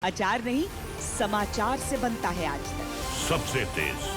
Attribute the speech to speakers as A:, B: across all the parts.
A: अचार नहीं, समाचार से बनता है आज तक।
B: सबसे तेज।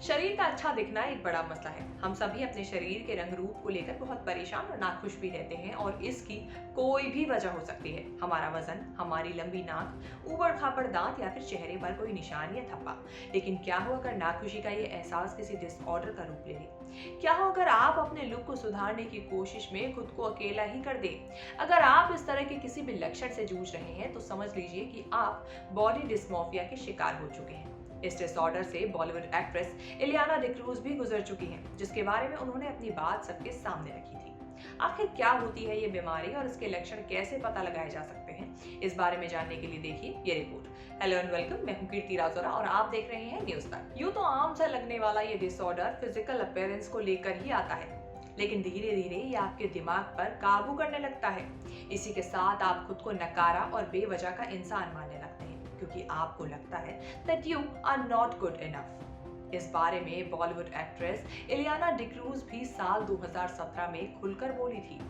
C: शरीर का अच्छा दिखना एक बड़ा मसला है। हम सभी अपने शरीर के रंग रूप को लेकर बहुत परेशान और नाखुश भी रहते हैं और इसकी कोई भी वजह हो सकती है। हमारा वजन, हमारी लंबी नाक, ऊबड़ खाबड़ दांत या फिर चेहरे पर कोई निशान या थप्पा। लेकिन क्या हो अगर नाखुशी का ये एहसास किसी डिसऑर्डर का रूप ले ले? क्या हो अगर आप अपने लुक को सुधारने की कोशिश में खुद को अकेला ही कर दे? अगर आप इस तरह के किसी भी लक्षण से जूझ रहे हैं तो समझ लीजिए कि आप बॉडी डिस्मॉर्फिया के शिकार हो चुके हैं। इस डिसऑर्डर से बॉलीवुड एक्ट्रेस इलियाना डिक्रूज भी गुजर चुकी हैं, जिसके बारे में उन्होंने अपनी बात सबके सामने रखी थी। आखिर क्या होती है ये बीमारी और इसके लक्षण कैसे पता लगाए जा सकते हैं, इस बारे में जानने के लिए देखिए ये रिपोर्ट। हेलो एंड वेलकम, मैं हूं कीर्ति राजौरा और आप देख रहे हैं न्यूज़ तक। यूं तो आम सा लगने वाला ये डिसऑर्डर फिजिकल अपीयरेंस को लेकर ही आता है, लेकिन धीरे धीरे ये आपके दिमाग पर काबू करने लगता है। इसी के साथ आप खुद को नकारा और बेवजह का इंसान मानने लगते हैं, क्योंकि आपको लगता है that you are not good enough। इस बारे में बॉलीवुड एक्ट्रेस इलियाना डिक्रूज भी साल 2017 में खुलकर बोली थी।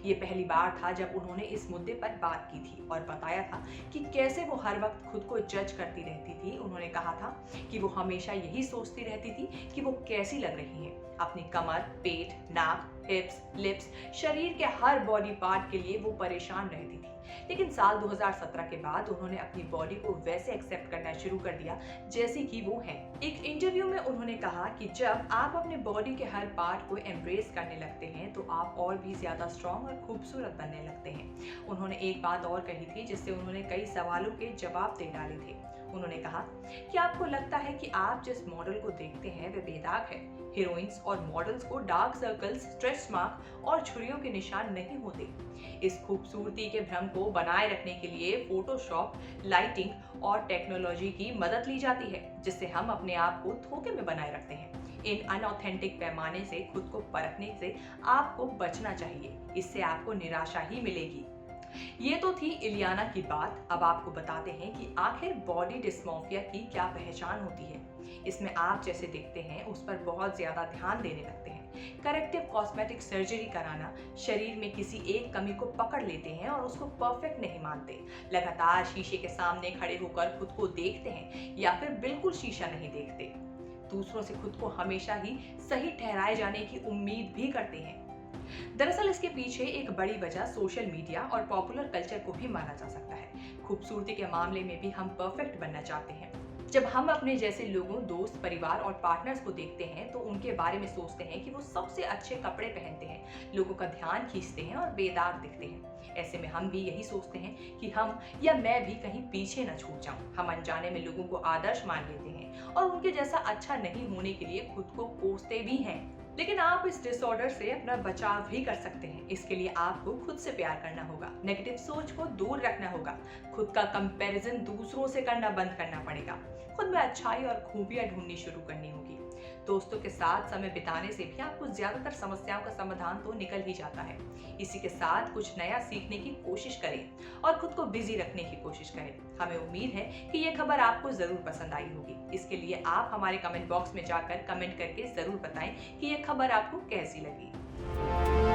C: ये पहली बार था जब उन्होंने इस मुद्दे पर बात की थी और बताया था कि कैसे वो हर वक्त खुद को जज करती रहती थी। उन्होंने कहा था कि वो हमेशा यही सोचती रहती थी कि वो कैसी लग रही हैं। अपनी कमर, पेट, नाक, हिप्स, लिप्स, शरीर के हर बॉडी पार्ट के लिए वो परेशान रहती थी। लेकिन साल 2017 के बाद उन्होंने अपनी बॉडी को वैसे एक्सेप्ट करना शुरू कर दिया जैसी कि वो है। एक इंटरव्यू में उन्होंने कहा कि जब आप अपने बॉडी के हर पार्ट को एम्ब्रेस करने लगते हैं तो आप और भी ज्यादा स्ट्रॉन्ग और खूबसूरत बनने लगते हैं। उन्होंने एक बात और कही थी जिससे उन्होंने कई सवालों के जवाब दे डाले थे। उन्होंने कहा कि आपको लगता है कि आप जिस मॉडल को देखते हैं वे बेदाग है। हीरोइंस और मॉडल्स को डार्क सर्कल्स, स्ट्रेच मार्क और छुरियों के निशान नहीं होते। इस खूबसूरती के भ्रम को बनाए रखने के लिए फोटोशॉप, लाइटिंग और टेक्नोलॉजी की मदद ली जाती है, जिससे हम अपने आप को धोखे में बनाए रखते हैं। इन अनऑथेंटिक पैमाने से खुद को परखने से आपको बचना चाहिए, इससे आपको निराशा ही मिलेगी। ये तो थी इलियाना की बात। अब आपको बताते हैं कि आखिर बॉडी डिस्मॉर्फिया की क्या पहचान होती है। इसमें आप जैसे दिखते हैं उस पर बहुत ज्यादा ध्यान देने लगते हैं। करेक्टिव कॉस्मेटिक सर्जरी कराना, शरीर में किसी एक कमी को पकड़ लेते हैं और उसको परफेक्ट नहीं मानते। लगातार शीशे के सामने खड़े होकर खुद को देखते हैं या फिर बिल्कुल शीशा नहीं देखते। दूसरों से खुद को हमेशा ही सही ठहराए जाने की उम्मीद भी करते हैं। दरअसल इसके पीछे एक बड़ी वजह सोशल मीडिया और पॉपुलर कल्चर को भी माना जा सकता है। खूबसूरती के मामले में भी हम परफेक्ट बनना चाहते हैं। जब हम अपने जैसे लोगों, दोस्त, परिवार और पार्टनर्स को देखते हैं तो उनके बारे में सोचते हैं कि वो सबसे अच्छे कपड़े पहनते हैं, लोगों का ध्यान खींचते हैं और बेदाग दिखते हैं। ऐसे में हम भी यही सोचते हैं कि हम या मैं भी कहीं पीछे न छूट जाऊं। हम अनजाने में लोगों को आदर्श मान लेते हैं और उनके जैसा अच्छा नहीं होने के लिए खुद को कोसते भी हैं। लेकिन आप इस डिसऑर्डर से अपना बचाव भी कर सकते हैं। इसके लिए आपको खुद से प्यार करना होगा, नेगेटिव सोच को दूर रखना होगा, खुद का कंपैरिजन दूसरों से करना बंद करना पड़ेगा, खुद में अच्छाई और खूबियां ढूंढनी शुरू करनी होगी। दोस्तों के साथ समय बिताने से भी आपको ज्यादातर समस्याओं का समाधान तो निकल ही जाता है। इसी के साथ कुछ नया सीखने की कोशिश करें और खुद को बिजी रखने की कोशिश करें। हमें उम्मीद है कि ये खबर आपको जरूर पसंद आई होगी। इसके लिए आप हमारे कमेंट बॉक्स में जाकर कमेंट करके जरूर बताएं कि ये खबर आपको कैसी लगी।